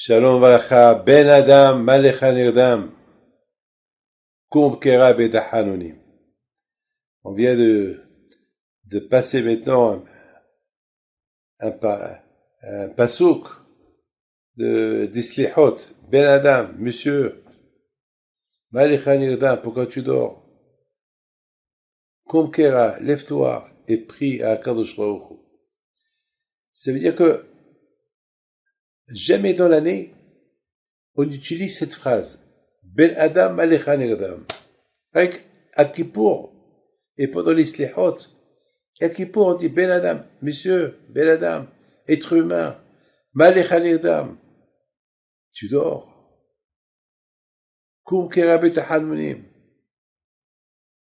Shalom Valacha, Ben Adam, Malecha Nirdam, Kum Kera Bedachanonim. On vient de passer maintenant un pasouk d'Islihot. Ben Adam, monsieur, Malecha Nirdam, pourquoi tu dors? Kum Kera, lève-toi et prie à Kadosh Baruch Hu. Ça veut dire que jamais dans l'année, on utilise cette phrase. Ben Adam, Malecha Nirdam. Avec à Kippour, et pendant les Slihot, à Kippour, on dit Ben Adam, monsieur, Ben Adam, être humain, Malecha Nirdam. Tu dors. Kum Kera Betachanonim.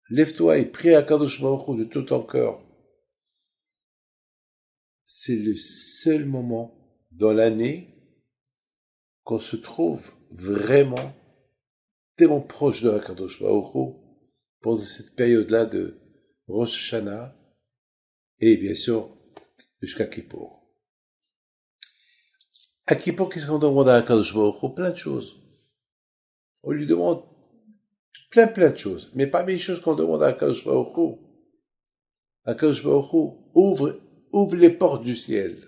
Lève-toi et prie à Kadosh Baruch Hu de tout ton cœur. C'est le seul moment dans l'année qu'on se trouve vraiment tellement proche de la Kadosh Baruch Hu pendant cette période-là de Rosh Hashanah et bien sûr jusqu'à Kippour. À Kippour, qu'est-ce qu'on demande à Kadosh Baruch Hu? Plein de choses. On lui demande plein de choses. Mais parmi les choses qu'on demande à Kadosh Baruch Hu, ouvre les portes du ciel.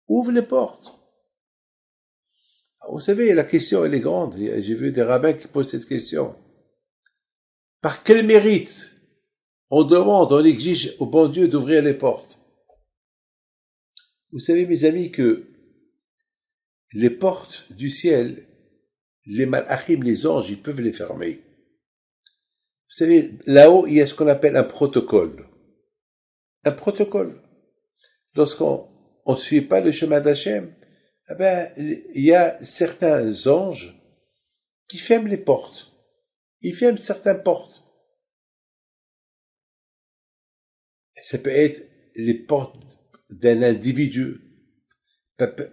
Ouvre les portes. Vous savez, la question, elle est grande. J'ai vu des rabbins qui posent cette question. Par quel mérite on exige au bon Dieu d'ouvrir les portes? Vous savez, mes amis, que les portes du ciel, les malachim, les anges, ils peuvent les fermer. Vous savez, là-haut, il y a ce qu'on appelle un protocole. Un protocole. Lorsqu'on ne suit pas le chemin d'Hachem, il y a certains anges qui ferment les portes. Ils ferment certaines portes. Ça peut être les portes d'un individu.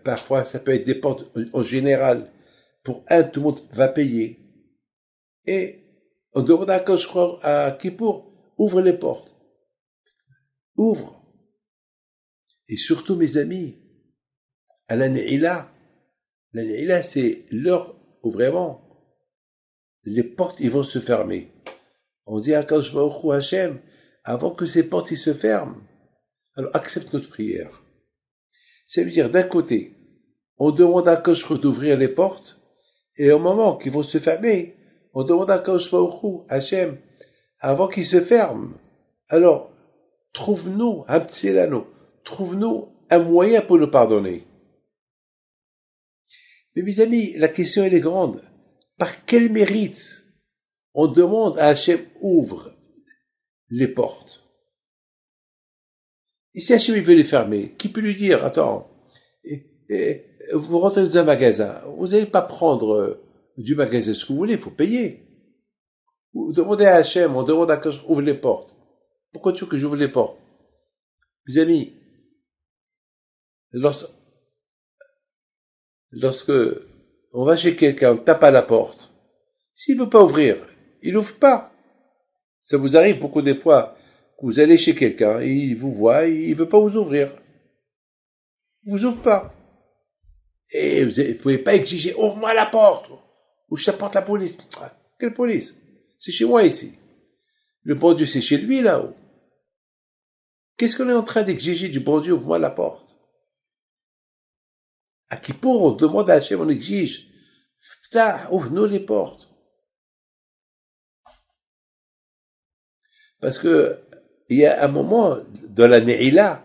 Parfois, ça peut être des portes en général. Pour tout le monde va payer. Et on demande à Kippour, ouvre les portes. Ouvre. Et surtout, mes amis, à la Ne'ila, c'est l'heure où vraiment les portes ils vont se fermer. On dit à Kadosh Baruch Hu Hashem, avant que ces portes ils se ferment, alors accepte notre prière. Ça veut dire, d'un côté, on demande à Kadosh Baruch Hu d'ouvrir les portes, et au moment qu'ils vont se fermer, on demande à Kadosh Baruch Hu Hashem, avant qu'ils se ferment, alors trouve-nous un tselano, trouve-nous un moyen pour nous pardonner. Mais mes amis, la question elle est grande. Par quel mérite on demande à Hachem ouvre les portes? Et si Hachem veut les fermer, qui peut lui dire, attends, vous rentrez dans un magasin, vous n'allez pas prendre du magasin ce que vous voulez, il faut payer. Vous demandez à Hachem, on demande à Hachem ouvre les portes. Pourquoi tu veux que j'ouvre les portes? Mes amis, lorsque on va chez quelqu'un, on tape à la porte, s'il ne veut pas ouvrir, il n'ouvre pas. Ça vous arrive beaucoup des fois que vous allez chez quelqu'un, il vous voit, il ne veut pas vous ouvrir. Il ne vous ouvre pas. Et vous ne pouvez pas exiger, ouvre-moi la porte, ou je t'apporte la police. Quelle police? C'est chez moi ici. Le bon Dieu, c'est chez lui là-haut. Qu'est-ce qu'on est en train d'exiger du bon Dieu? Ouvre-moi la porte. À Kippour, on demande à Hachem, on exige. Ouvre-nous les portes. Parce que, il y a un moment, dans la Ne'ila,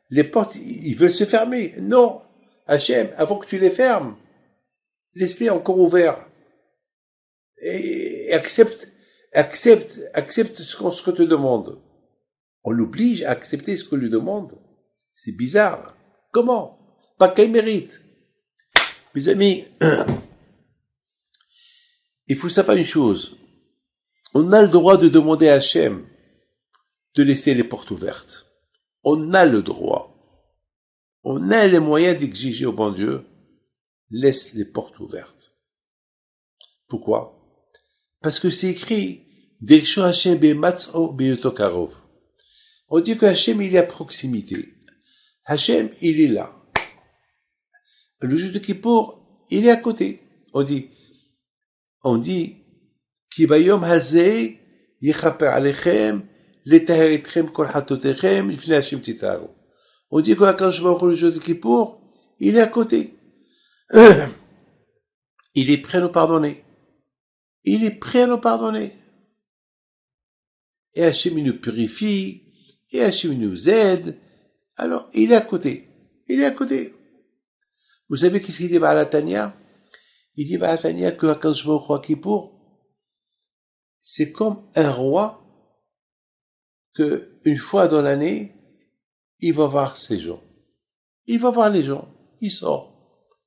les portes, ils veulent se fermer. Non. Hachem, avant que tu les fermes, laisse-les encore ouverts. Et accepte ce qu'on te demande. On l'oblige à accepter ce qu'on lui demande. C'est bizarre. Comment? Par quel mérite? Mes amis, il faut savoir une chose. On a le droit de demander à Hachem de laisser les portes ouvertes. On a le droit. On a les moyens d'exiger au bon Dieu, laisse les portes ouvertes. Pourquoi? Parce que c'est écrit, Dersho Hachem be'matz'o be'yoto karov. On dit que Hachem, il est à proximité. Hachem, il est là. Le jour de Kippour, il est à côté. On dit, Ki bayom hazeh yichaper alechem, letaher etchem kol hatotechem, lifnei Hashem titaru. On dit que Akadosh Baruch Hu, le jour de Kippour, il est à côté. Il est prêt à nous pardonner. Il est prêt à nous pardonner. Et Hachem nous purifie, et Hachem nous aide. Alors, il est à côté. Il est à côté. Vous savez qu'est-ce qu'il dit Baal HaTanya? Il dit Baal HaTanya que Akadosh Baruch Hu à Kippour, c'est comme un roi que, une fois dans l'année, il va voir ses gens. Il va voir les gens. Il sort.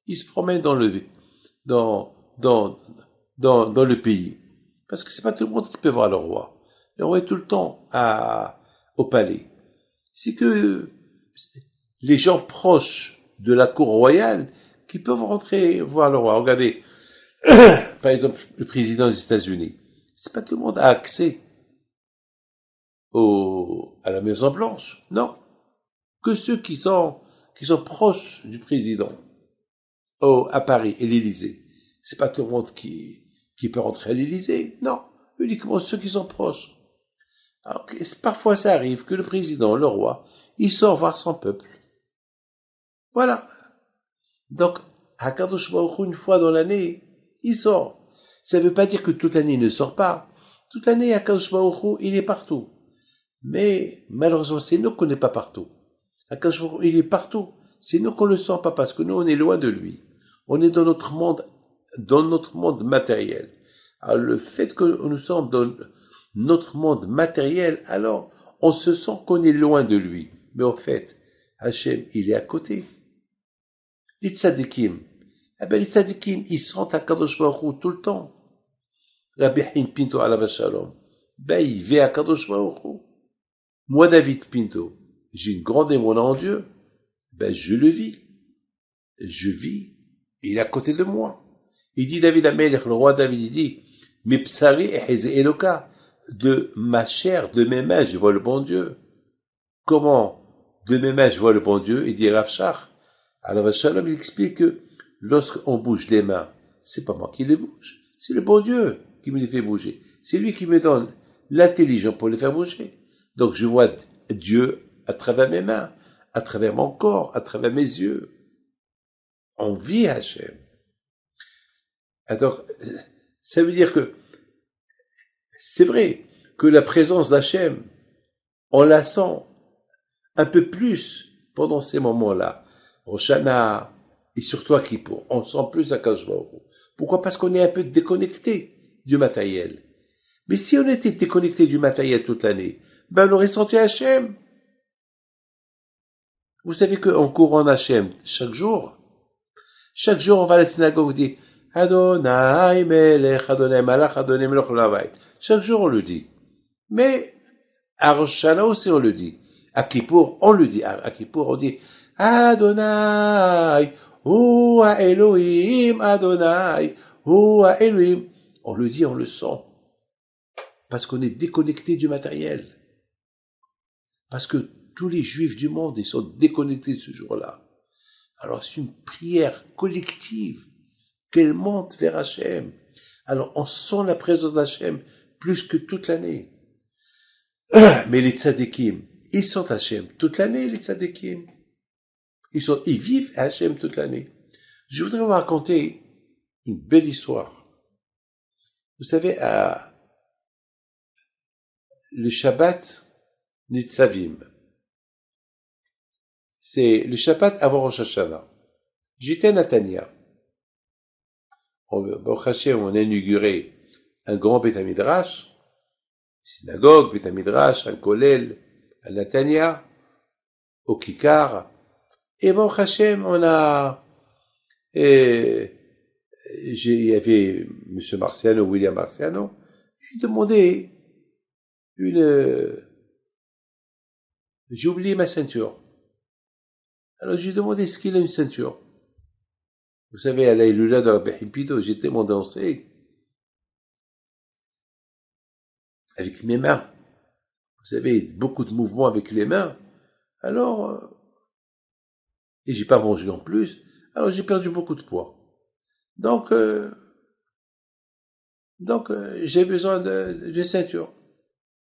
Il se promène dans le pays. Parce que c'est pas tout le monde qui peut voir le roi. Le roi est tout le temps au palais. C'est que les gens proches de la cour royale qui peuvent rentrer voir le roi. Regardez, par exemple, le président des États-Unis. C'est pas tout le monde a accès à la Maison Blanche. Non. Que ceux qui sont proches du président. À Paris et l'Élysée. C'est pas tout le monde qui peut rentrer à l'Élysée. Non. Uniquement ceux qui sont proches. Alors, parfois ça arrive que le président, le roi, il sort voir son peuple. Voilà. Donc, Hakadosh Baruch Hu, une fois dans l'année, il sort. Ça ne veut pas dire que toute l'année il ne sort pas. Toute l'année, Hakadosh Baruch Hu, il est partout. Mais, malheureusement, c'est nous qu'on n'est pas partout. Hakadosh Baruch Hu, il est partout. C'est nous qu'on ne le sent pas parce que nous, on est loin de lui. On est dans notre monde matériel. Alors, le fait que nous sommes dans notre monde matériel, alors, on se sent qu'on est loin de lui. Mais en fait, Hachem, il est à côté. Les tzadikim, les tzadikim, ils sentent Hakadosh Baruch Hu tout le temps. Rabbi Haim Pinto alav shalom, il vit Hakadosh Baruch Hu. Moi, David Pinto, j'ai une grande émoine en Dieu. Je le vis. Je vis. Il est à côté de moi. Il dit David Amelech, le roi David, il dit, Mepsari et Eloka, de ma chair, de mes mains, je vois le bon Dieu. Comment de mes mains, je vois le bon Dieu? Il dit Rav Shach. Alors, Shalom, il explique que lorsqu'on bouge les mains, c'est pas moi qui les bouge, c'est le bon Dieu qui me les fait bouger. C'est lui qui me donne l'intelligence pour les faire bouger. Donc, je vois Dieu à travers mes mains, à travers mon corps, à travers mes yeux. On vit Hachem. Alors, ça veut dire que c'est vrai que la présence d'Hachem, on la sent un peu plus pendant ces moments-là. Rosh Hashanah, et surtout à Kippour, on sent plus Akadosh Baruch Hu. Pourquoi? Parce qu'on est un peu déconnecté du matériel. Mais si on était déconnecté du matériel toute l'année, on aurait senti Hachem. Vous savez qu'on couronne Hachem chaque jour. Chaque jour, on va à la synagogue, on dit Adonai Melech, Adonai Malach, Adonai Melech Lavait. Chaque jour, on le dit. Mais à Rosh Hashanah aussi, on le dit. À Kippour, on le dit. À Kippour, on dit Adonai, Hua Elohim, Adonai, Hua Elohim. On le dit, on le sent. Parce qu'on est déconnecté du matériel. Parce que tous les juifs du monde, ils sont déconnectés ce jour-là. Alors c'est une prière collective qu'elle monte vers Hachem. Alors on sent la présence d'Hachem plus que toute l'année. Mais les tzadikim, ils sont Hachem toute l'année, les tzadikim. Ils vivent Hachem toute l'année. Je voudrais vous raconter une belle histoire. Vous savez, le Shabbat Nitzavim, c'est le Shabbat avant Rosh Hashanah. J'étais à Natania. Baruch Hashem, on a inauguré un grand Beth Midrash, une synagogue, Beth Midrash, un kollel, à Natania, au Kikar. Et Baruch Hashem, il y avait M. Marciano, William Marciano. J'ai demandé j'ai oublié ma ceinture. Alors j'ai demandé est-ce qu'il a une ceinture. Vous savez, à l'Aïloula de Rabbi Himpito, j'étais mon danser avec mes mains. Vous savez, beaucoup de mouvements avec les mains. Alors, et j'ai pas mangé en plus. Alors j'ai perdu beaucoup de poids. Donc, j'ai besoin d'une ceinture.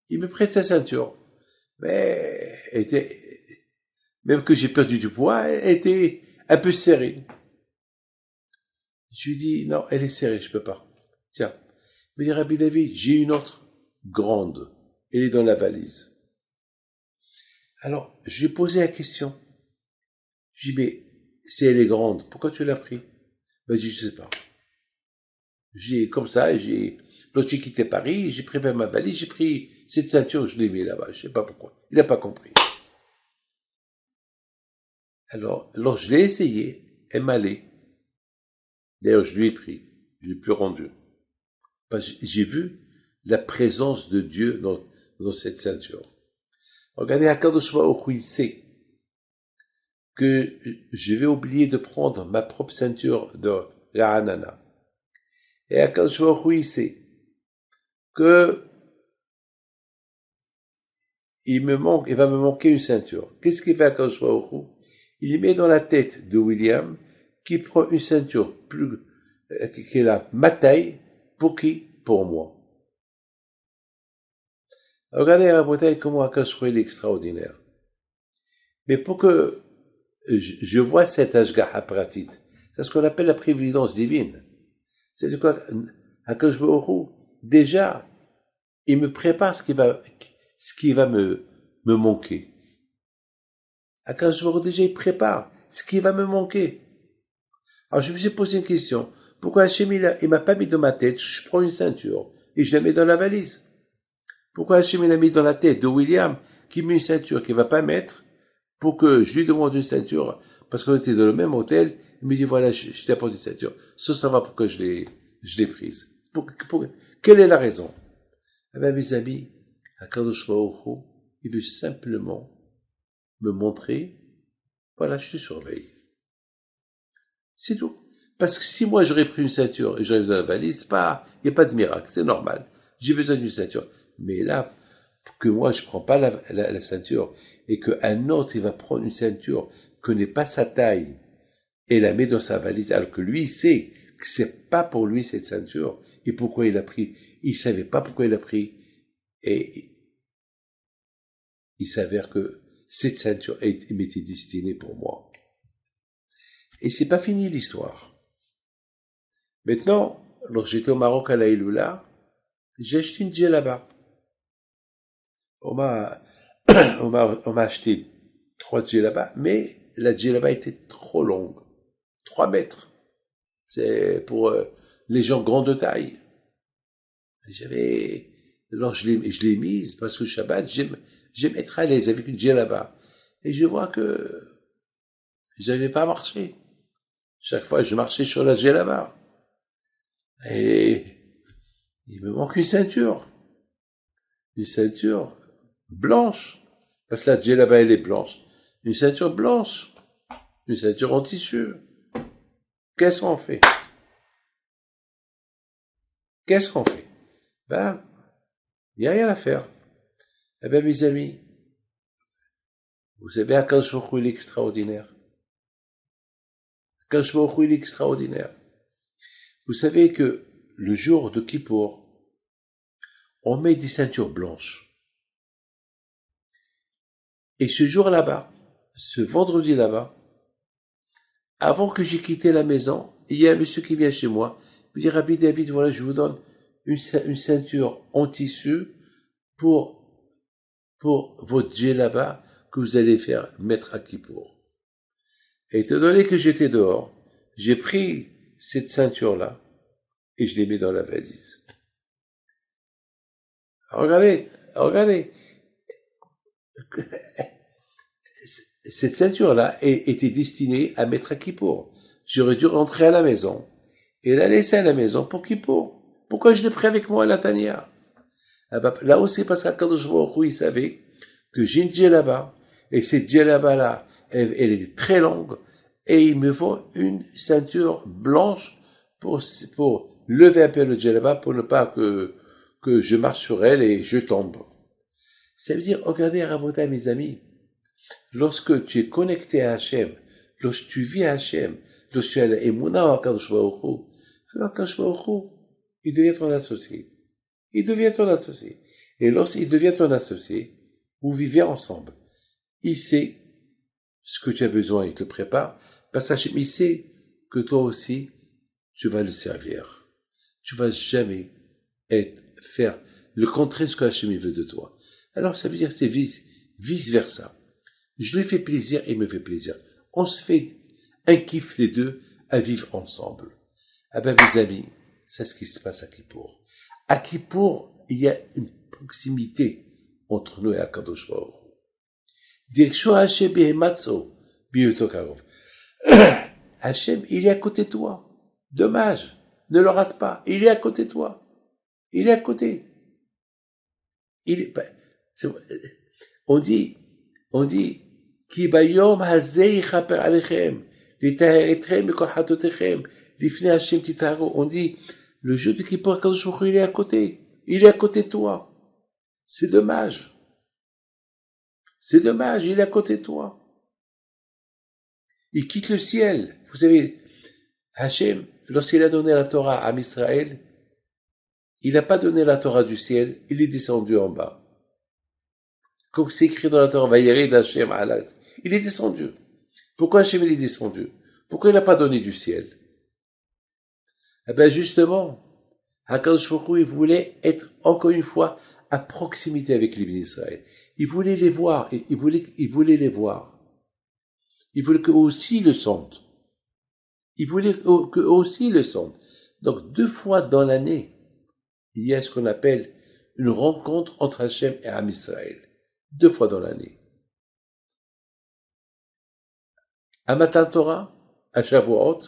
Il me prête sa ceinture. Mais même que j'ai perdu du poids, elle était un peu serrée. Je lui dis, non, elle est serrée, je peux pas. Tiens. Il me dit, Rabbi David, j'ai une autre grande. Elle est dans la valise. Alors, je lui ai posé la question. Je lui ai dit, mais si elle est grande, pourquoi tu l'as pris? Ben, je dis, je sais pas. Comme ça, l'autre j'ai quitté Paris, j'ai pris ma valise, j'ai pris cette ceinture, je l'ai mis là-bas, je sais pas pourquoi. Il n'a pas compris. Alors, je l'ai essayé, elle m'allait. D'ailleurs, je lui ai pris, je l'ai plus rendu. Parce que j'ai vu la présence de Dieu dans cette ceinture. Regardez, Akadosh Baruch Hu, il sait que je vais oublier de prendre ma propre ceinture de Ra'anana. Et Akadosh Baruch Hu, il sait que il va me manquer une ceinture. Qu'est-ce qu'il fait Akadosh Baruch Hu? Il met dans la tête de William qui prend une ceinture qui est la ma taille, pour qui? Pour moi. Regardez à Bretagne comment Akadosh Baruch Hu est extraordinaire. Mais pour que je vois cette Ashgaha pratit, c'est ce qu'on appelle la prévidence divine. C'est de quoi Akadosh Baruch Hu, déjà, il me prépare ce qui va me manquer. Akadosh Baruch Hu, déjà, il prépare ce qui va me manquer. Alors, je me suis posé une question. Pourquoi Hachem, il m'a pas mis dans ma tête, je prends une ceinture et je la mets dans la valise? Pourquoi Hachem, il a mis dans la tête de William, qui met une ceinture qu'il va pas mettre, pour que je lui demande une ceinture, parce qu'on était dans le même hôtel, il me dit, voilà, je t'apporte une ceinture. Ça va pour que je l'ai prise. Quelle est la raison? Eh bien, mes amis, Akadosh Baruch Hu, il veut simplement me montrer, voilà, je te surveille. C'est tout. Parce que si moi j'aurais pris une ceinture et j'arrive dans la valise, il n'y a pas de miracle, c'est normal. J'ai besoin d'une ceinture. Mais là, que moi je prends pas la ceinture et qu'un autre il va prendre une ceinture que n'est pas sa taille et la met dans sa valise, alors que lui il sait que c'est pas pour lui cette ceinture et pourquoi il l'a pris. Il savait pas pourquoi il l'a pris et il s'avère que cette ceinture m'était destinée pour moi. Et c'est pas fini l'histoire. Maintenant, lorsque j'étais au Maroc à la Iloula, j'ai acheté une djellaba. On m'a, on m'a acheté 3 djellabas, mais la djellaba était trop longue. 3 mètres. C'est pour les gens grands de taille. Alors je l'ai mise parce que Shabbat, j'aime être à l'aise avec une djellaba. Et je vois que j'avais pas marché. Chaque fois, je marchais sur la djellaba. Et il me manque une ceinture. Une ceinture blanche. Parce que la djellaba, elle est blanche. Une ceinture blanche. Une ceinture en tissu. Qu'est-ce qu'on fait? Qu'est-ce qu'on fait? Ben, il n'y a rien à faire. Eh bien, mes amis, vous savez, Akadosh Baruch Hu, il est extraordinaire. Akadosh Baruch Hu, il est extraordinaire. Vous savez que le jour de Kippour, on met des ceintures blanches. Et ce jour là-bas, ce vendredi là-bas, avant que j'ai quitté la maison, il y a un monsieur qui vient chez moi, il me dit, Rabbi David, voilà, je vous donne une ceinture en tissu pour votre djellaba que vous allez faire mettre à Kippour. Et étant donné que j'étais dehors, j'ai pris cette ceinture-là et je l'ai mis dans la valise. Regardez. Cette ceinture-là était destinée à mettre à Kippour. J'aurais dû rentrer à la maison et la laisser à la maison pour Kippour. Pourquoi je l'ai pris avec moi à la tanière? Là aussi, parce qu'Akadosh Baruch Hu, il savait que j'ai une djellaba et cette djellaba-là, elle est très longue et il me faut une ceinture blanche pour lever un peu le djellaba pour ne pas que je marche sur elle et je tombe. Ça veut dire, regardez, Rabotai, mes amis, lorsque tu es connecté à Hachem, lorsque tu vis à Hachem, le ciel et Mouna, Akadosh Baruch Hu, alors Akadosh Baruch Hu, il devient ton associé. Il devient ton associé. Et lorsqu'il devient ton associé, vous vivez ensemble. Il sait ce que tu as besoin, il te prépare, parce qu'il sait que toi aussi, tu vas le servir. Tu vas jamais faire le contraire de ce que Hachem veut de toi. Alors ça veut dire que c'est vice versa. Je lui fais plaisir, il me fait plaisir. On se fait un kiff les deux à vivre ensemble. Ah ben mes amis, c'est ce qui se passe à Kippour. À Kippour, il y a une proximité entre nous et Akadosh Baruch Hu. Dirsho Hashem behematzo biyoto karov. Hachem, il est à côté de toi. Dommage, ne le rate pas. Il est à côté de toi. Il est à côté. On dit, Ki bayom hazeh yichaper alechem, litaher etchem mikol chatotechem, lifnei Hashem titaharu. On dit, le jour de Kippour, Kadosh Baruch Hu, il est à côté. Il est à côté de toi. C'est dommage. C'est dommage, il est à côté de toi. Il quitte le ciel. Vous savez, Hachem, lorsqu'il a donné la Torah à Israël, il n'a pas donné la Torah du ciel, il est descendu en bas. Comme c'est écrit dans la Torah, Vayered Hachem alat. Il est descendu. Pourquoi Hachem il est descendu? Pourquoi il n'a pas donné du ciel? Eh bien justement, Hakadosh Baruch Hu, il voulait être encore une fois à proximité avec les Israël. Il voulait les voir, il voulait les voir. Il voulait qu'eux aussi le sentent. Il voulait qu'eux aussi le sentent. Donc 2 fois dans l'année, il y a ce qu'on appelle une rencontre entre Hachem et Am Israël. 2 fois dans l'année. À Matan Torah, à Shavuot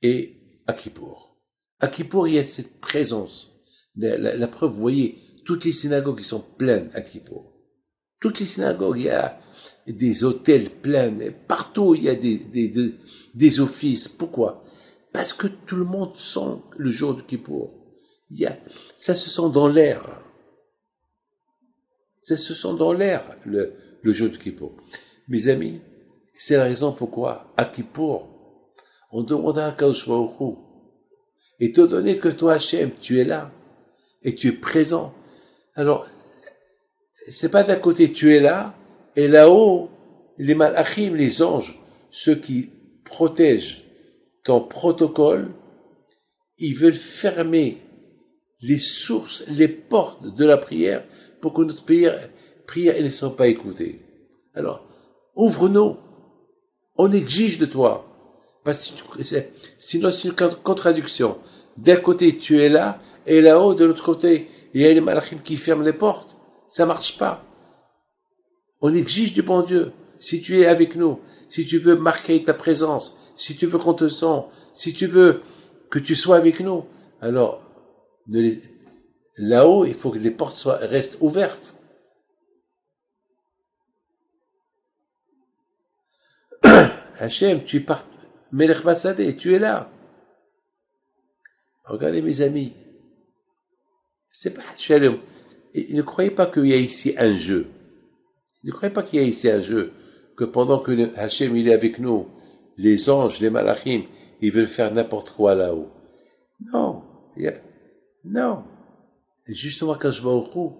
et à Kippour. À Kippour, il y a cette présence. La preuve, vous voyez, toutes les synagogues qui sont pleines à Kippour. Toutes les synagogues, il y a des hôtels pleins. Partout, il y a des offices. Pourquoi? Parce que tout le monde sent le jour de Kippour. Ça se sent dans l'air. Ça se sent dans l'air, le jour de Kippour. Mes amis, c'est la raison pourquoi, à Kippour, on demande à Akadosh Baruch Hu, étant donné que toi, Hachem, tu es là, et tu es présent, alors, c'est pas d'un côté, tu es là, et là-haut, les malachim, les anges, ceux qui protègent ton protocole, ils veulent fermer les sources, les portes de la prière, pour que notre prière ne soit pas écoutée. Alors, ouvre-nous. On exige de toi. Parce que sinon, c'est une contradiction. D'un côté, tu es là, et là-haut, de l'autre côté, il y a les malachim qui ferment les portes. Ça marche pas. On exige du bon Dieu. Si tu es avec nous, si tu veux marquer ta présence, si tu veux qu'on te sente, si tu veux que tu sois avec nous, alors, là-haut, il faut que les portes restent ouvertes. Hachem, tu es partout. Melech Basadeh, tu es là. Regardez mes amis. C'est pas Shalom. Ne croyez pas qu'il y a ici un jeu. Ne croyez pas qu'il y a ici un jeu. Que pendant que Hachem il est avec nous, les anges, les malachim, ils veulent faire n'importe quoi là-haut. Non. Non. Et justement, quand je vais au Hu,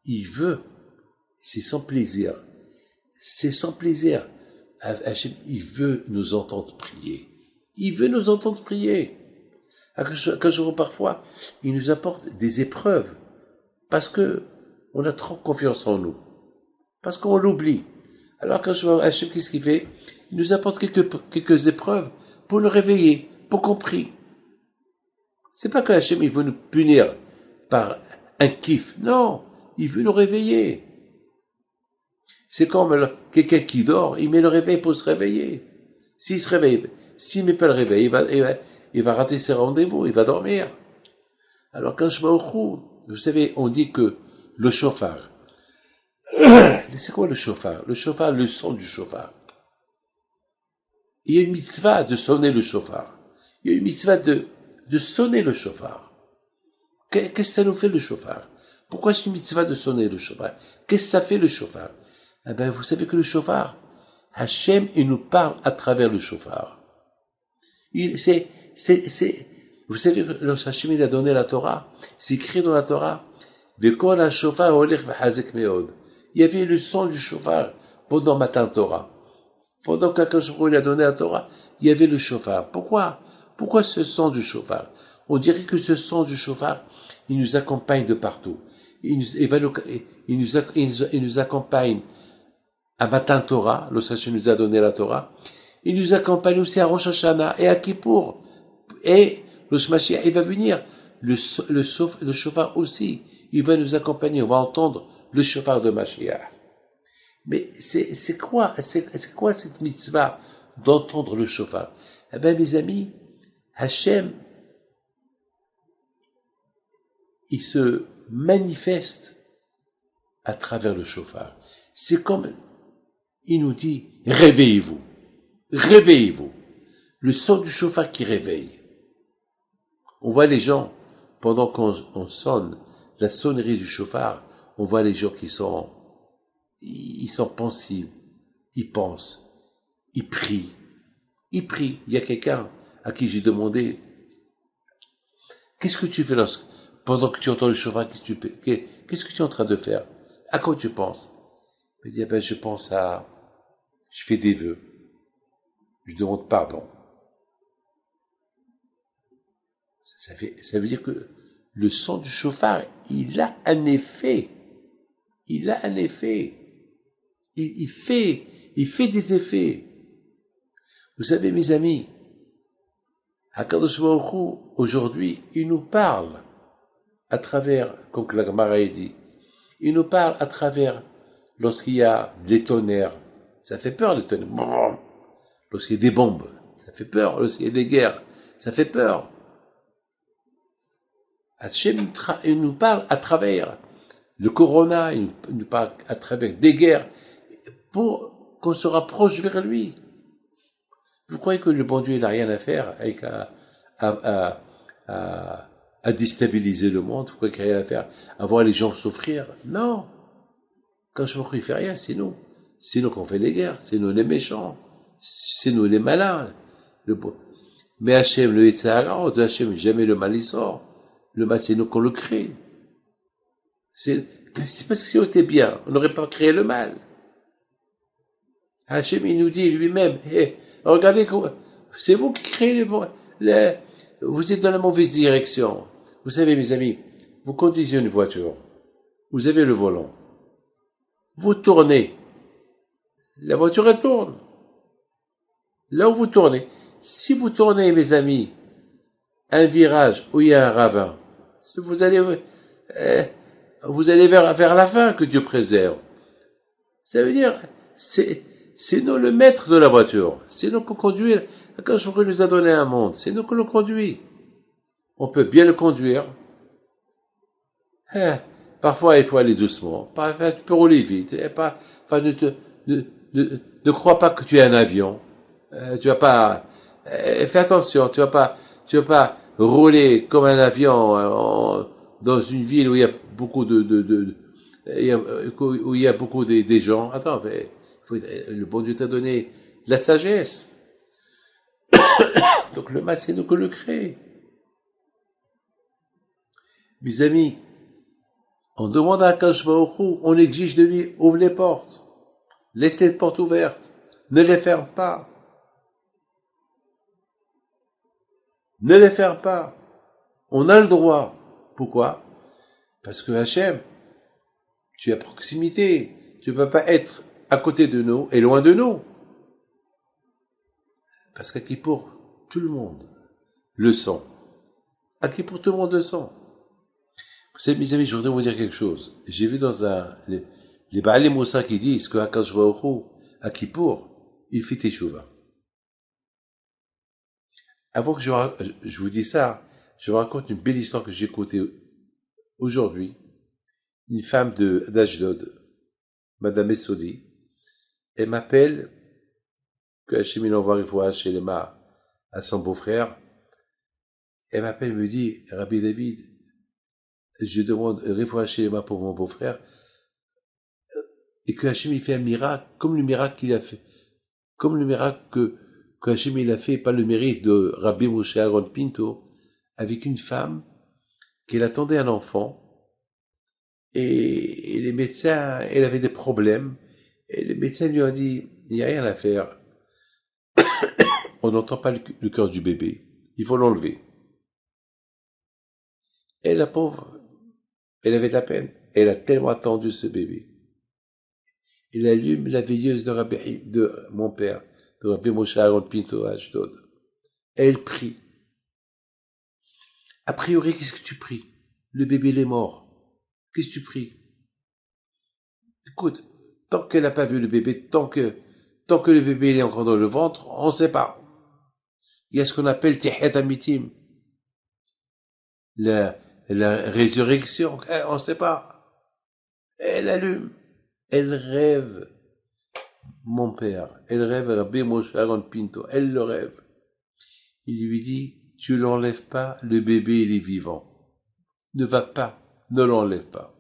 il veut. C'est son plaisir. C'est son plaisir. Hachem, il veut nous entendre prier. Il veut nous entendre prier. Quand je vois parfois, il nous apporte des épreuves. Parce que on a trop confiance en nous. Parce qu'on l'oublie. Alors quand je vois Hachem, qu'est-ce qu'il fait? Il nous apporte quelques épreuves pour nous réveiller, pour qu'on prie. C'est pas que Hachem, il veut nous punir par un kiff. Non, il veut nous réveiller. C'est comme quelqu'un qui dort, il met le réveil pour se réveiller. S'il se réveille, s'il ne met pas le réveil, il va rater ses rendez-vous, il va dormir. Alors quand je vais au Hu, vous savez, on dit que le chauffard, c'est quoi le chauffard? Le chauffard, le son du chauffard. Il y a une mitzvah de sonner le chauffard. Il y a une mitzvah de sonner le chauffard. Qu'est-ce que ça nous fait le chauffard? Pourquoi c'est une mitzvah de sonner le chauffard? Qu'est-ce que ça fait le chauffard? Eh ben, vous savez que le chauffard, Hachem, il nous parle à travers le shofar. Vous savez, lorsque Hachem il a donné la Torah, c'est écrit dans la Torah, Vekol ha-shofar olech v'chazek meod. Il y avait le son du shofar pendant Matan Torah. Pendant qu'Akadosh Baruch Hu il a donné la Torah, il y avait le shofar. Pourquoi? Pourquoi ce son du shofar? On dirait que ce son du shofar, il nous accompagne de partout. Il nous accompagne à Matan Torah, lorsqu'Hachem nous a donné la Torah. Il nous accompagne aussi à Rosh Hashanah et à Kippour. Et le Mashiach, il va venir. Le shofar aussi, il va nous accompagner. On va entendre le shofar de Mashiach. Mais c'est quoi cette mitzvah d'entendre le shofar? Eh bien, mes amis, Hachem, il se manifeste à travers le shofar. C'est comme il nous dit, réveillez-vous, réveillez-vous. Le son du shofar qui réveille. On voit les gens, pendant qu'on sonne la sonnerie du shofar, on voit les gens ils sont pensifs, ils pensent, ils prient. Il prie. Il y a quelqu'un à qui j'ai demandé, qu'est-ce que tu fais pendant que tu entends le shofar, qu'est-ce que tu es en train de faire? À quoi tu penses? Il dit, je pense je fais des vœux. Je demande pardon. Ça veut dire que le son du shofar, il a un effet. Il a un effet. Il fait des effets. Vous savez, mes amis, Akadosh Baruch Hu, aujourd'hui, il nous parle à travers, comme la Gemara dit, il nous parle à travers lorsqu'il y a des tonnerres. Ça fait peur, les tonnerres. Lorsqu'il y a des bombes, ça fait peur. Lorsqu'il y a des guerres, ça fait peur. Hachem, il nous parle à travers le corona, il nous parle à travers des guerres, pour qu'on se rapproche vers lui. Vous croyez que le bon Dieu n'a rien à faire avec à déstabiliser le monde? Vous croyez qu'il n'y a rien à faire à voir les gens souffrir? Non. Quand je ne fais rien, c'est nous. C'est nous qu'on fait les guerres, c'est nous les méchants, c'est nous les malins. Mais Hachem, le Yitzhara, de Hachem, jamais le mal y sort. Le mal, c'est nous qu'on le crée. C'est parce que si on était bien, on n'aurait pas créé le mal. Hachem, il nous dit lui-même, regardez, c'est vous qui créez vous êtes dans la mauvaise direction. Vous savez, mes amis, vous conduisez une voiture, vous avez le volant, vous tournez, la voiture elle tourne. Là où vous tournez, si vous tournez, mes amis, un virage où il y a un ravin, vous allez vers la fin que Dieu préserve. Ça veut dire, c'est nous le maître de la voiture. C'est nous qui conduisons. Quand Dieu nous a donné un monde, c'est nous qui le conduisons. On peut bien le conduire. Parfois, il faut aller doucement. Parfois, tu peux rouler vite. Ne crois pas que tu es un avion. Tu vas pas. Fais attention. Tu vas pas rouler comme un avion dans une ville où il y a beaucoup où il y a beaucoup des gens. Attends, le bon Dieu t'a donné la sagesse. Donc le mal, c'est nous que le crée. Mes amis, on demande à Akadosh Baruch Hu, on exige de lui, ouvre les portes. Laisse les portes ouvertes. Ne les ferme pas. Ne les ferme pas. On a le droit. Pourquoi? Parce que Hachem, tu es à proximité. Tu ne peux pas être à côté de nous et loin de nous. Parce qu'à Kippour, tout le monde le sent. À Kippour, tout le monde le sent. Vous savez, mes amis, je voudrais vous dire quelque chose. J'ai vu dans les Baalei Moussa qui disent que Akadosh Baruch Hu, à Kippour, il fait teshuva. Avant que je vous dise ça, je vous raconte une belle histoire que j'ai écoutée aujourd'hui. Une femme d'Ashdod, Madame Essodi, elle m'appelle que Hachem envoie une fois chez Lema à son beau-frère. Elle m'appelle et me dit, Rabbi David, je demande Refoua chez Lema pour mon beau-frère, et que Hachem il fait un miracle, comme le miracle qu'il a fait Comme le miracle que Hachem il a fait, pas le mérite de Rabbi Moshe Aaron Pinto, avec une femme qui attendait un enfant, et les médecins, elle avait des problèmes, et les médecins lui ont dit, il n'y a rien à faire, on n'entend pas le cœur du bébé, il faut l'enlever. Et la pauvre, elle avait de la peine, elle a tellement attendu ce bébé. Il allume la veilleuse de mon père, de Rabbi Moshe Aaron Pinto à Ashdod. Elle prie. A priori, qu'est-ce que tu pries? Le bébé il est mort. Qu'est-ce que tu pries? Écoute, tant qu'elle n'a pas vu le bébé, tant que le bébé il est encore dans le ventre, on ne sait pas. Il y a ce qu'on appelle Tihet Amitim, la, la résurrection, on ne sait pas. Elle allume, elle rêve, mon père, elle rêve Rabbi Moshe Aaron Pinto, elle le rêve. Il lui dit, tu l'enlèves pas, le bébé il est vivant. Ne va pas, ne l'enlève pas.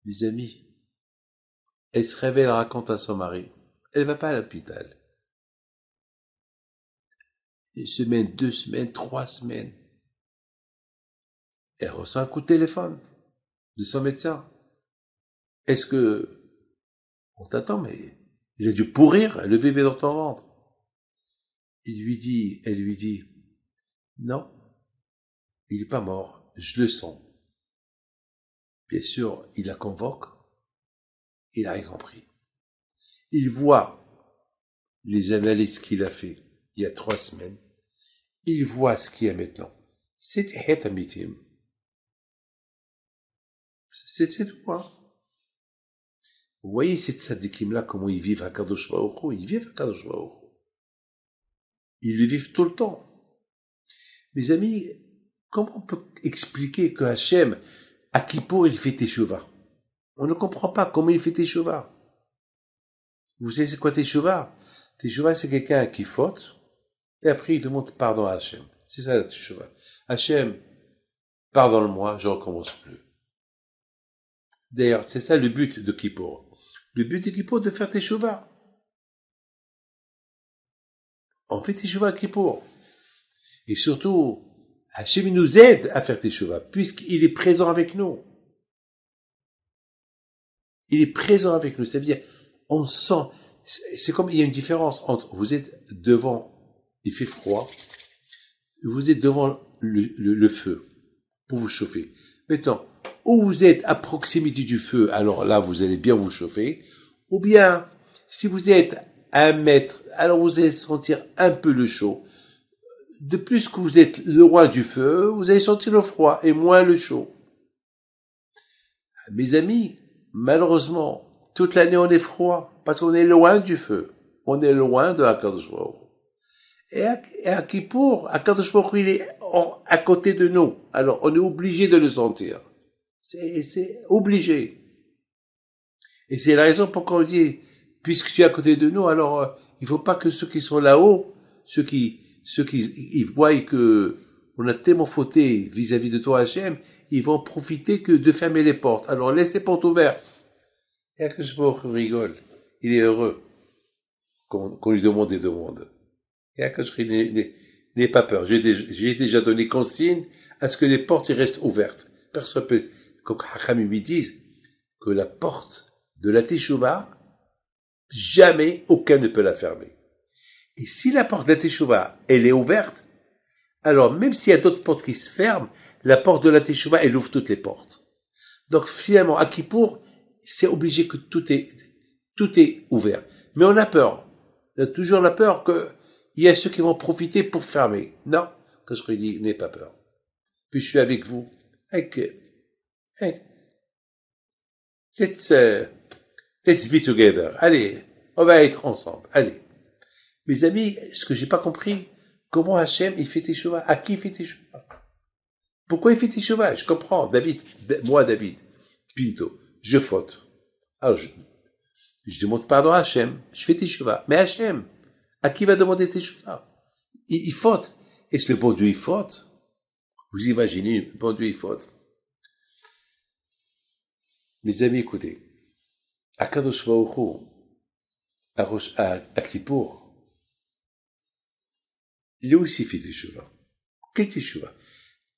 Les amis, elle se réveille, elle raconte à son mari. Elle va pas à l'hôpital. Une semaine, 2 semaines, 3 semaines. Elle reçoit un coup de téléphone de son médecin. Est-ce que on t'attend, mais il a dû pourrir le bébé dans ton ventre. Elle lui dit, non, il n'est pas mort, je le sens. Bien sûr, il la convoque, il a rien compris. Il voit les analyses qu'il a fait il y a 3 semaines. Il voit ce qu'il y a maintenant. C'est Tihet Amitim. C'est tout, hein. Vous voyez ces tzadikim-là, comment ils vivent à Kadosh Baruch Hu. Ils vivent à Kadosh Baruch Hu. Ils le vivent tout le temps. Mes amis, comment on peut expliquer que Hachem, à Kippour, il fait Teshuvah? On ne comprend pas comment il fait Teshuvah. Vous savez c'est quoi Teshuvah? Teshuvah, c'est quelqu'un qui faute, et après il demande pardon à Hachem. C'est ça la Teshuvah. Hachem, pardonne-moi, je ne recommence plus. D'ailleurs, c'est ça le but de Kippour. Le but de Kippour, de faire Teshuvah. On fait Teshuvah à Kippour. Et surtout, Hachem nous aide à faire Teshuvah, puisqu'il est présent avec nous. Il est présent avec nous. Ça veut dire, on sent, c'est comme il y a une différence entre vous êtes devant, il fait froid, vous êtes devant le feu pour vous chauffer. Maintenant, ou vous êtes à proximité du feu, alors là vous allez bien vous chauffer, ou bien si vous êtes à 1 mètre, alors vous allez sentir un peu le chaud. De plus que vous êtes loin du feu, vous allez sentir le froid et moins le chaud. Mes amis, malheureusement, toute l'année on est froid, parce qu'on est loin du feu. On est loin de Akadosh Baruch Hu. Et à Kippour, Akadosh Baruch Hu, il est à côté de nous. Alors, on est obligé de le sentir. C'est obligé. Et c'est la raison pour qu'on dit, puisque tu es à côté de nous, alors il ne faut pas que ceux qui sont là-haut, ceux qui ils voient que on a tellement fauté vis-à-vis de toi, Hachem, ils vont profiter que de fermer les portes. Alors laisse les portes ouvertes. Et Akadosh Baruch Hu rigole. Il est heureux qu'on lui demande des demandes. Et Akadosh Baruch Hu n'aie pas peur. J'ai déjà donné consigne à ce que les portes restent ouvertes. Personne peut, comme Hachamim lui disent, que la porte de la Teshuvah, jamais aucun ne peut la fermer. Et si la porte de la Teshuvah, elle est ouverte, alors même s'il y a d'autres portes qui se ferment, la porte de la Teshuvah, elle ouvre toutes les portes. Donc finalement, à Kippour, c'est obligé que tout est ouvert. Mais on a peur. On a toujours la peur qu'il y a ceux qui vont profiter pour fermer. Non, que je dis, n'ayez pas peur. Puis je suis avec vous. Let's be together. Allez, on va être ensemble. Allez. Mes amis, ce que j'ai pas compris, comment Hachem, il fait Teshuvah? À qui il fait Teshuvah? Pourquoi il fait Teshuvah? Je comprends. David, Pinto, je faute. Alors, je demande pardon à Hachem. Je fais Teshuvah. Mais Hachem, à qui va demander Teshuvah? Il faute. Est-ce que le bon Dieu, il faute? Vous imaginez, le bon Dieu, il faute. Mes amis, écoutez. Akadosh Baruch Hu, à Kippour, lui aussi fait teshuva. Quel teshuva?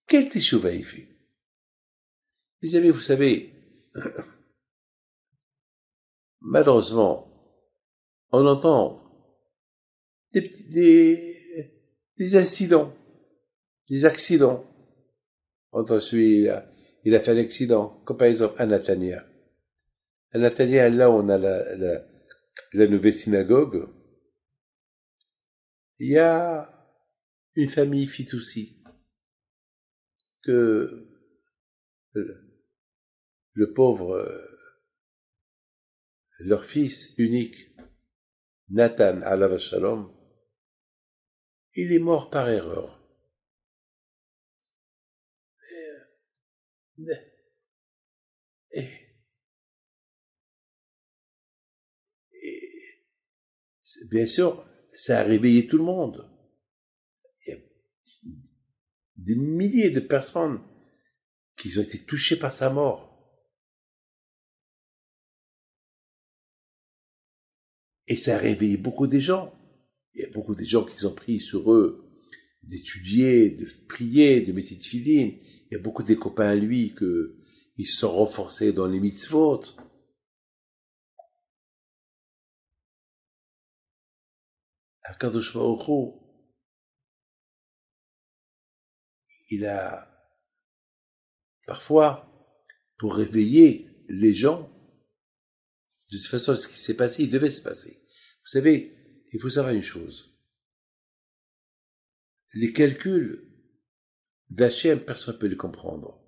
Quel teshuva il fait? Mes amis, vous savez, malheureusement, on entend des, des incidents, des accidents. On entend celui, il a fait un accident, comme par exemple à Nathania. À Nathania, là où on a la nouvelle synagogue, il y a une famille Fitoussi que le pauvre, leur fils unique, Nathan alav shalom, il est mort par erreur. Et, et bien sûr, ça a réveillé tout le monde. Il y a des milliers de personnes qui ont été touchées par sa mort. Et ça a réveillé beaucoup de gens. Il y a beaucoup de gens qui ont pris sur eux d'étudier, de prier, de mettre de filine. Il y a beaucoup de copains à lui qui se sont renforcés dans les mitzvot. Akadosh Baruch Hu, il a parfois, pour réveiller les gens, de toute façon, ce qui s'est passé, il devait se passer. Vous savez, il faut savoir une chose. Les calculs d'Hachem, personne ne peut les comprendre.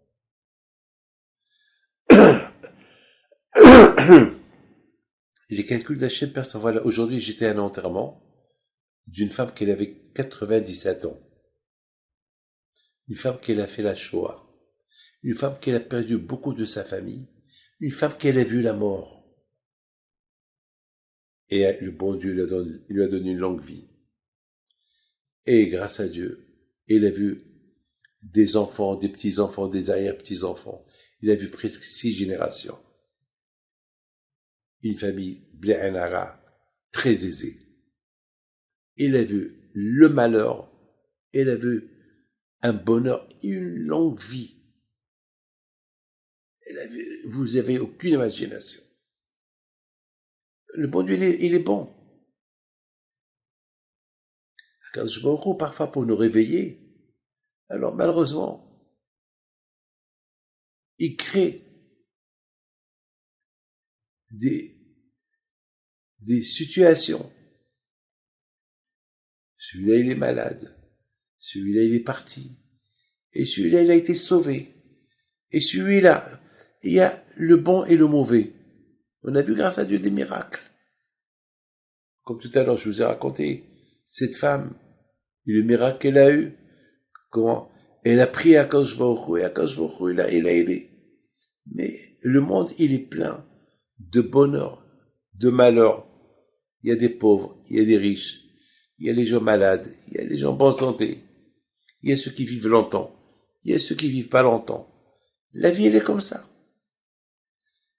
Les calculs d'Hachem, personne. Voilà, aujourd'hui, j'étais à un enterrement d'une femme qui avait 97 ans. Une femme qui a fait la Shoah. Une femme qui a perdu beaucoup de sa famille. Une femme qui a vu la mort. Et le bon Dieu lui a donné une longue vie. Et grâce à Dieu, il a vu des enfants, des petits-enfants, des arrière-petits-enfants. Il a vu presque 6 générations. Une famille Blé'anara, très aisée. Il a vu le malheur, il a vu un bonheur, une longue vie. Il a vu, vous avez aucune imagination. Le bon Dieu, il est bon. Quand je me parfois pour nous réveiller, alors malheureusement, il crée des, des situations. Celui-là, il est malade. Celui-là, il est parti. Et celui-là, il a été sauvé. Et celui-là, il y a le bon et le mauvais. On a vu grâce à Dieu des miracles. Comme tout à l'heure, je vous ai raconté, cette femme, le miracle qu'elle a eu, comment elle a prié à Akadosh Baruch Hu, et Akadosh Baruch Hu, il a aidé. Mais le monde, il est plein de bonheur, de malheur. Il y a des pauvres, il y a des riches, il y a les gens malades, il y a les gens en bonne santé, il y a ceux qui vivent longtemps, il y a ceux qui vivent pas longtemps. La vie, elle est comme ça.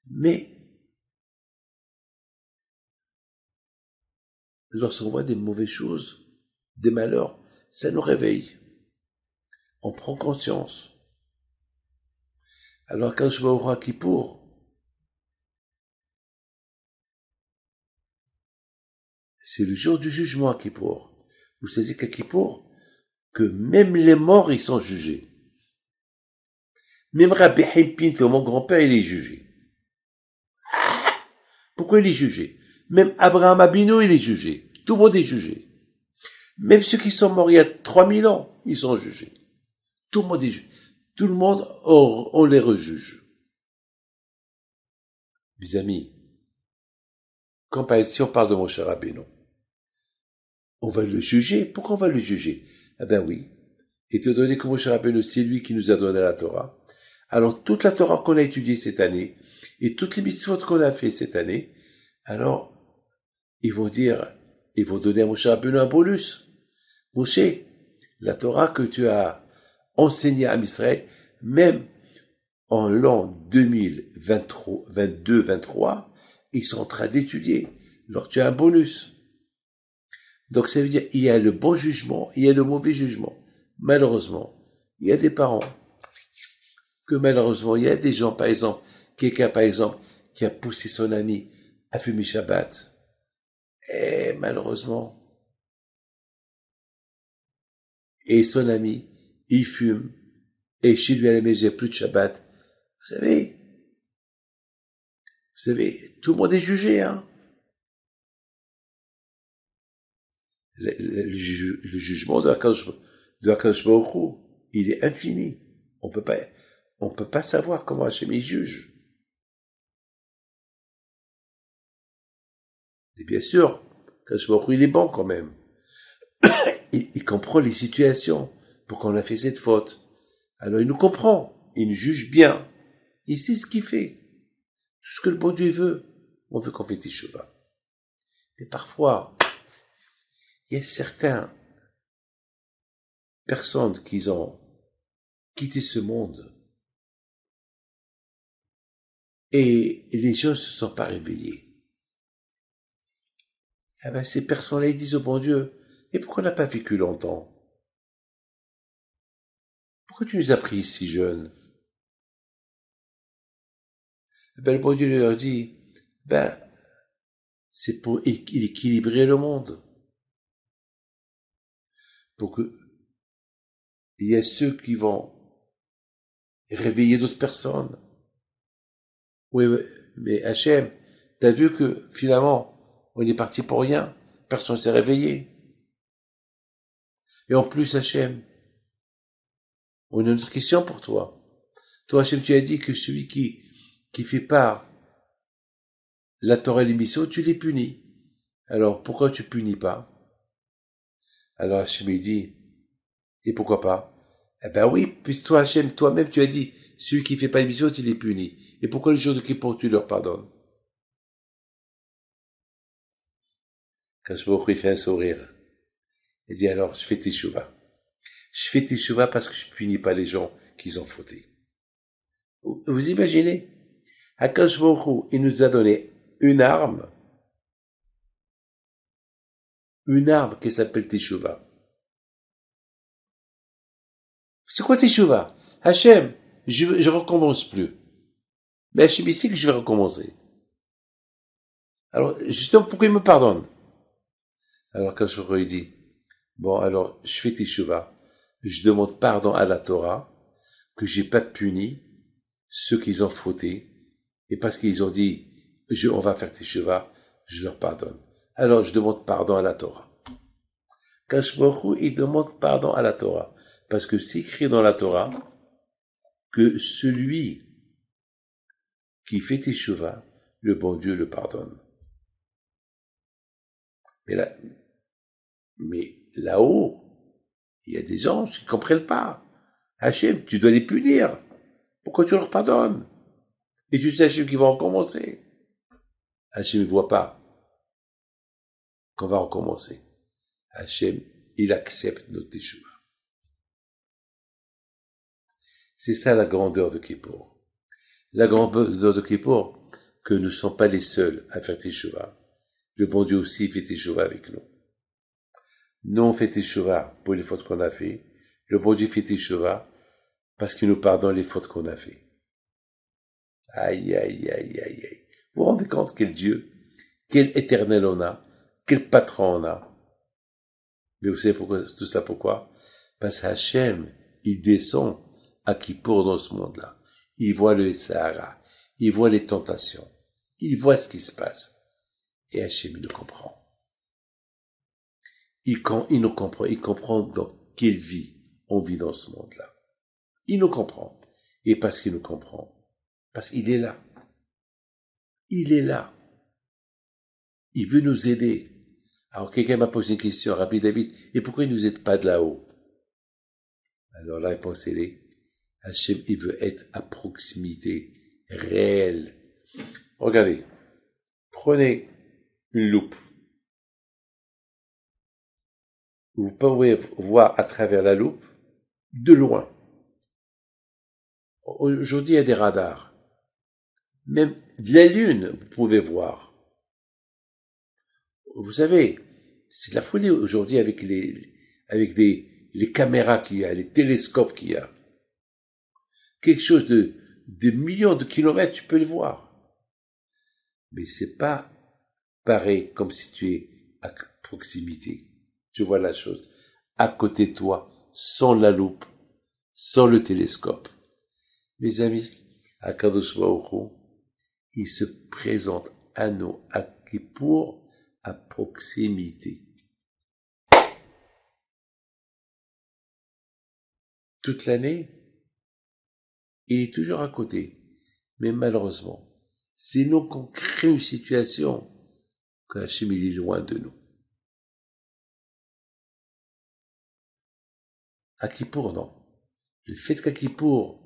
Mais lorsqu'on voit des mauvaises choses, des malheurs, ça nous réveille. On prend conscience. Alors quand je vais au roi Kippour, c'est le jour du jugement à Kippour. Vous savez qu'à Kippour, que même les morts, ils sont jugés. Même Rabbi Haim Pinto, mon grand-père, il est jugé. Pourquoi il est jugé? Même Abraham Abino, il est jugé. Tout le monde est jugé. Même ceux qui sont morts il y a 3000 ans, ils sont jugés. Tout le monde est jugé. Tout le monde, on les rejuge. Mes amis, si on parle de mon cher Rabbeinu, on va le juger. Pourquoi on va le juger? Eh ben oui. Étant donné que Moshe Rabbeinu, c'est lui qui nous a donné la Torah, alors toute la Torah qu'on a étudiée cette année, et toutes les mitzvot qu'on a fait cette année, alors, ils vont donner à Moshe Rabbeinu un bonus. Moshe, la Torah que tu as enseignée à Israël, même en l'an 2022-23, ils sont en train d'étudier. alors tu as un bonus. Donc ça veut dire il y a le bon jugement, il y a le mauvais jugement. Malheureusement, il y a des parents que malheureusement, il y a des gens, par exemple, quelqu'un par exemple qui a poussé son ami à fumer Shabbat. Et malheureusement, et son ami, il fume, et chez lui à la maison, il n'y a plus de Shabbat. Vous savez, tout le monde est jugé, hein. Le jugement de Akadosh Baruch Hu, il est infini. On peut pas savoir comment Hachem il juge. Et bien sûr, Akadosh Baruch Hu, il est bon quand même. Il comprend les situations pour qu'on a fait cette faute. Alors il nous comprend, il nous juge bien, il sait ce qu'il fait. Tout ce que le bon Dieu veut, on veut qu'on fait Teshuvah. Mais parfois, il y a certaines personnes qui ont quitté ce monde et les gens ne se sont pas réveillés. Eh ben, ces personnes-là, ils disent au bon Dieu, et pourquoi on n'a pas vécu longtemps? Pourquoi tu nous as pris si jeunes? Eh ben, le bon Dieu leur dit, ben, c'est pour équilibrer le monde. Pour que il y ait ceux qui vont réveiller d'autres personnes. Oui, mais Hachem, t'as vu que finalement, on est parti pour rien. Personne ne s'est réveillé. Et en plus, Hachem, on a une autre question pour toi. Toi, Hachem, tu as dit que celui qui fait part la Torah et l'émission, tu les punis. Alors, pourquoi tu punis pas? Alors Hachem il dit, et pourquoi pas? Eh ben oui, puisque toi, Hachem, toi-même, tu as dit, celui qui fait pas l'émission, tu les punis. Et pourquoi le jour de Kippour, tu leur pardonnes? Quand je fait un sourire, il dit alors, je fais teshuva. Je fais teshuva parce que je punis pas les gens qui ont fauté. Vous imaginez? Akash Baruch il nous a donné une arme qui s'appelle teshuva. C'est quoi teshuva? Hachem, je recommence plus. Mais Hachem ici que je vais recommencer. Alors, justement, pourquoi il me pardonne? Alors, quand je dit, bon, alors, je fais teshuva. Je demande pardon à la Torah, que j'ai pas puni ceux qui ont fauté, et parce qu'ils ont dit, on va faire teshuva, je leur pardonne. Alors, je demande pardon à la Torah. Kashmochu, il demande pardon à la Torah. Parce que c'est écrit dans la Torah que celui qui fait teshuva, le bon Dieu le pardonne. Mais là-haut, il y a des gens qui ne comprennent pas. Hachem, tu dois les punir. Pourquoi tu leur pardonnes? Et tu sais, Hachem, qu'ils vont recommencer. Hachem ne voit pas qu'on va recommencer. Hachem, il accepte notre teshuva. C'est ça la grandeur de Kippour. La grandeur de Kippour, que nous ne sommes pas les seuls à faire teshuva. Le bon Dieu aussi fait teshuva avec nous. Nous, on fait teshuva pour les fautes qu'on a fait. Le bon Dieu fait teshuva parce qu'il nous pardonne les fautes qu'on a fait. Aïe, aïe, aïe, aïe, aïe. Vous vous rendez compte quel Dieu, quel éternel on a, quel patron on a. Mais vous savez pourquoi, tout cela pourquoi? Parce qu'Hachem, il descend à Kippour dans ce monde-là. Il voit le Sahara, il voit les tentations, il voit ce qui se passe. Et Hachem, il nous comprend. Il nous comprend, il comprend dans quelle vie on vit dans ce monde-là. Il nous comprend. Et parce qu'il nous comprend, parce qu'il est là. Il est là. Il veut nous aider. Alors quelqu'un m'a posé une question, Rabbi David, et pourquoi il ne nous aide pas de là-haut? Alors la réponse est, Hachem, il veut être à proximité, réelle. Regardez, prenez une loupe. Vous pouvez voir à travers la loupe, de loin. Aujourd'hui, il y a des radars. Même de la Lune, vous pouvez voir. vous savez, c'est de la folie aujourd'hui avec les caméras qu'il y a, les télescopes qu'il y a. Quelque chose de millions de kilomètres, tu peux le voir. Mais c'est pas pareil comme si tu es à proximité. Tu vois la chose à côté de toi, sans la loupe, sans le télescope. Mes amis, Akadosh Baruch Hu, il se présente à nous, à Kippour, à proximité. Toute l'année, il est toujours à côté. Mais malheureusement, c'est nous qu'on crée une situation qu'Hachem il est loin de nous. À Kippour, non. Le fait qu'à Kippour,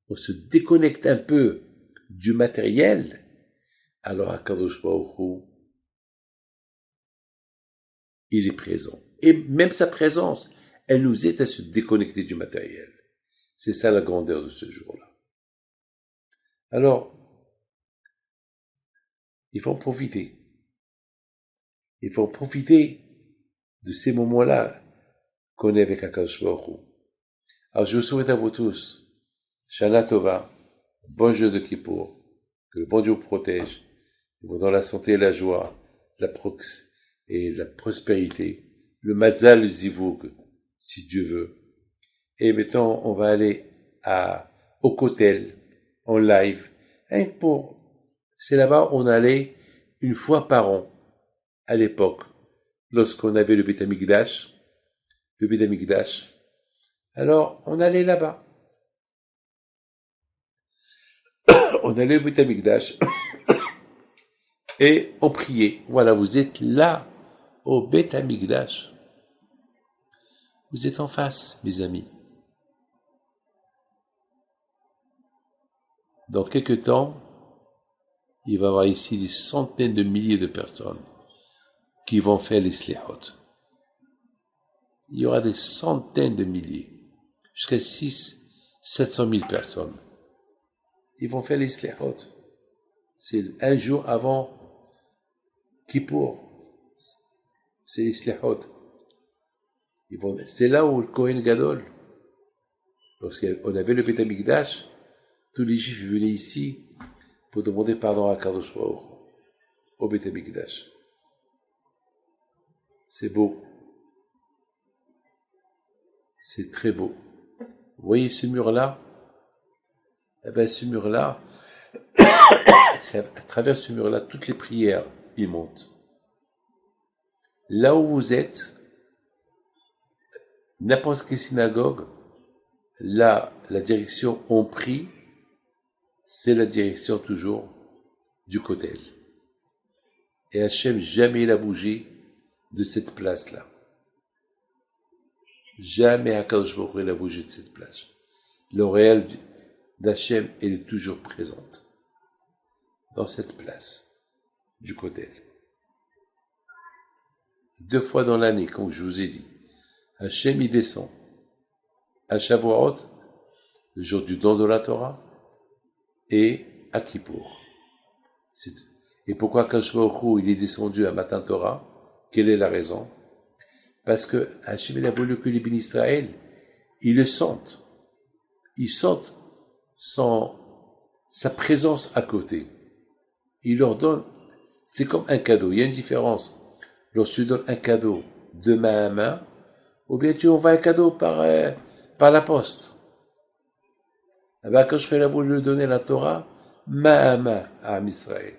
on se déconnecte un peu du matériel, alors Akadosh Baruch Hu, il est présent. Et même sa présence, elle nous aide à se déconnecter du matériel. C'est ça la grandeur de ce jour-là. Alors, il faut en profiter. Il faut en profiter de ces moments-là qu'on est avec Akadosh Baruch Hu. Alors, je vous souhaite à vous tous, Shana Tova, bon jeu de Kippour, que le bon Dieu vous protège, dans la santé et la joie, et la prospérité, le mazal, le zivoug, si Dieu veut. Et maintenant, on va aller au Kotel, en live. C'est là-bas, on allait une fois par an, à l'époque, lorsqu'on avait le Beth Amikdash, alors on allait là-bas. On allait au Beth Amikdash et on priait. Voilà, vous êtes là, au Beth Amikdash. Vous êtes en face, mes amis. Dans quelques temps, il va y avoir ici des centaines de milliers de personnes qui vont faire les slihot. Il y aura des centaines de milliers, jusqu'à 700 000 personnes. Ils vont faire les slihot. C'est un jour avant Kippour. C'est les slihot. C'est là où le Kohen Gadol, lorsqu'on avait le Beth Amikdash, tous les Juifs venaient ici pour demander pardon à Kadosh Baruch Hu, au Beth Amikdash. C'est beau. C'est très beau. Vous voyez ce mur-là? Eh bien, ce mur-là, c'est à travers ce mur-là, toutes les prières, y montent. Là où vous êtes, n'importe quelle synagogue, là, la direction on prie, c'est la direction toujours du Kotel. Et Hachem, jamais il a bougé de cette place-là. Jamais Hakadosh Baruch Hu il a bougé de cette place. L'Oréal d'Hachem, elle est toujours présente dans cette place du Kotel. 2 fois dans l'année, comme je vous ai dit, Hachem y descend. À Shavuot, le jour du don de la Torah, et à Kippour. Et pourquoi Hakadosh Baruch Hu il est descendu à Matan Torah? Quelle est la raison? Parce que Hachem il a voulu que les bénis Israël, ils le sentent. Ils sentent sa présence à côté. Il leur donne, c'est comme un cadeau. Il y a une différence. Lorsque tu donnes un cadeau de main à main, ou bien tu envoies un cadeau par la poste. Eh bien, quand je serai là pour lui donner la Torah, main à main à Israël,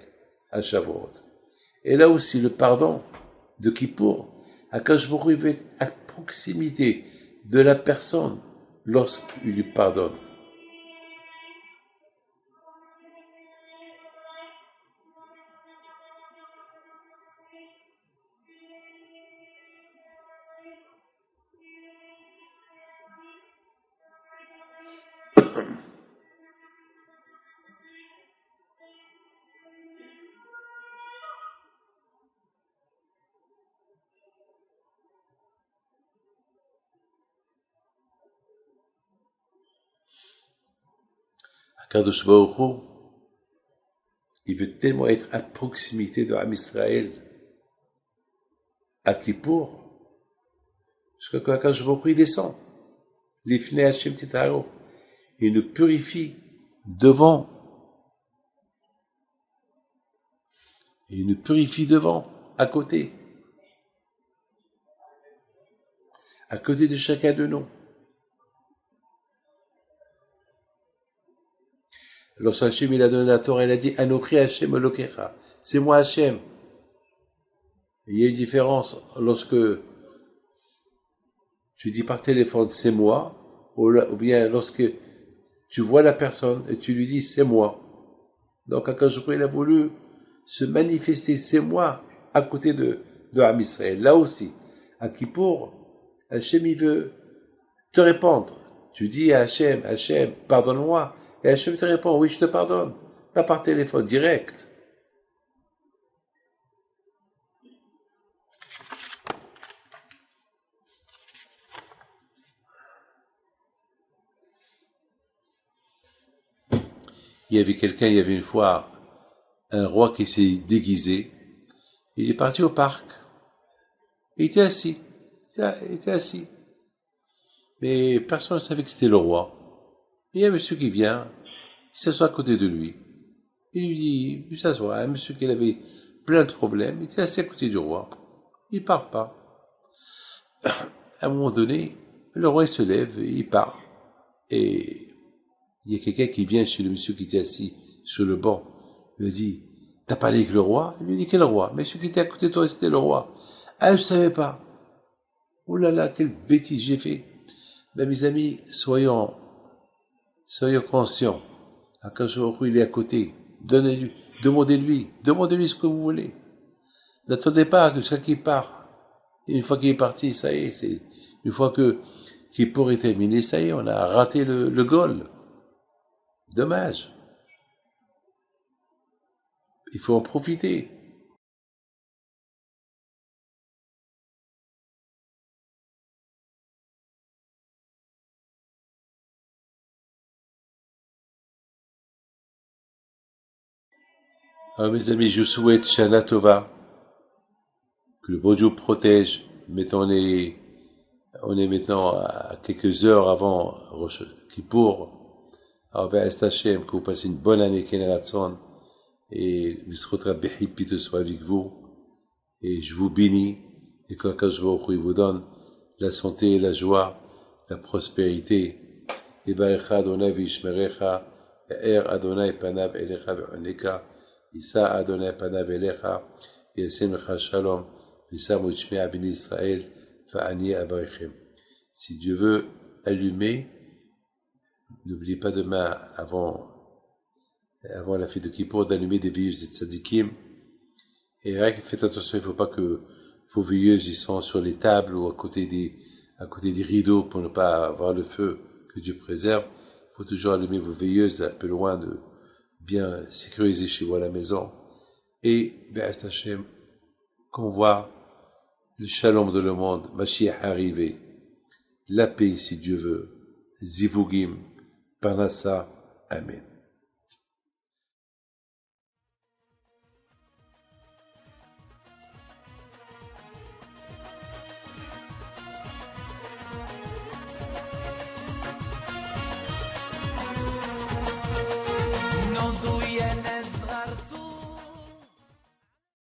à Shavuot. Et là aussi, le pardon de Kippour, Akadosh Baruch Hu veut être à proximité de la personne lorsqu'il lui pardonne. Akadosh Baruch Hu, il veut tellement être à proximité de Am Israël à Kippour, jusqu'à quand Akadosh Baruch Hu, il descend. L'Ifnei Hashem Titaro. Il nous purifie devant. Il nous purifie devant, à côté de chacun de nous. Lorsque Hashem il a donné la Torah, il a dit Anochi Hashem Elokecha. C'est moi Hashem. Il y a une différence lorsque tu dis par téléphone c'est moi, ou bien lorsque tu vois la personne et tu lui dis c'est moi. Donc Akadosh Baruch Hu, il a voulu se manifester, c'est moi, à côté de Ham Israël. Là aussi, à Kippour, Hachem il veut te répondre. Tu dis à Hachem, Hachem, pardonne-moi. Et Hachem te répond, oui, je te pardonne. Pas par téléphone, direct. Il y avait une fois un roi qui s'est déguisé. Il est parti au parc. Il était assis. Mais personne ne savait que c'était le roi. Il y a un monsieur qui vient, il s'assoit à côté de lui. Il lui dit, il s'assoit, un monsieur qui avait plein de problèmes, il était assis à côté du roi. Il parle pas. À un moment donné, le roi il se lève, il part. Et il y a quelqu'un qui vient chez le monsieur qui était assis sur le banc. Il lui dit, t'as parlé avec le roi? Il lui dit, quel roi? Mais celui qui était à côté de toi, c'était le roi. Ah, je savais pas. Oh là là, quelle bêtise j'ai fait. Ben, mes amis, soyons conscients. Akadosh Baruch Hu, il est à côté. Demandez-lui ce que vous voulez. N'attendez pas que chacun part. Et une fois qu'il est parti, ça y est, une fois qu'il pourrait terminer, ça y est, on a raté le goal. Dommage. Il faut en profiter. Alors, mes amis, je vous souhaite Shana Tova, que le bon Dieu protège. On est maintenant à quelques heures avant Rosh Kippour. Alors, Be'ez Hashem, que vous passez une bonne année, Ken Ratzon, et Misrot Rabbi Hippite soit avec vous, et je vous bénis, et qu'Akadosh Baruch Hu vous donne la santé, la joie, la prospérité. Yivarecha Adonai v'yishmerecha, Ya'er Adonai panav elecha v'yoneka, Yisa Adonai panav elecha, Yasem lecha shalom, Yisam u'yishmea b'nei Israël, va'ani avarechem. Si Dieu veut allumer, n'oubliez pas demain, avant la fête de Kippour, d'allumer des veilleuses et tzadikim. Et faites attention, il ne faut pas que vos veilleuses y sont sur les tables ou à côté des rideaux pour ne pas avoir le feu, que Dieu préserve. Il faut toujours allumer vos veilleuses un peu loin de bien sécuriser chez vous à la maison. Et, Be'ez Hashem, qu'on voit le shalom de le monde, Mashiach arrivé, la paix si Dieu veut, Zivugim, Parnassa, Amen.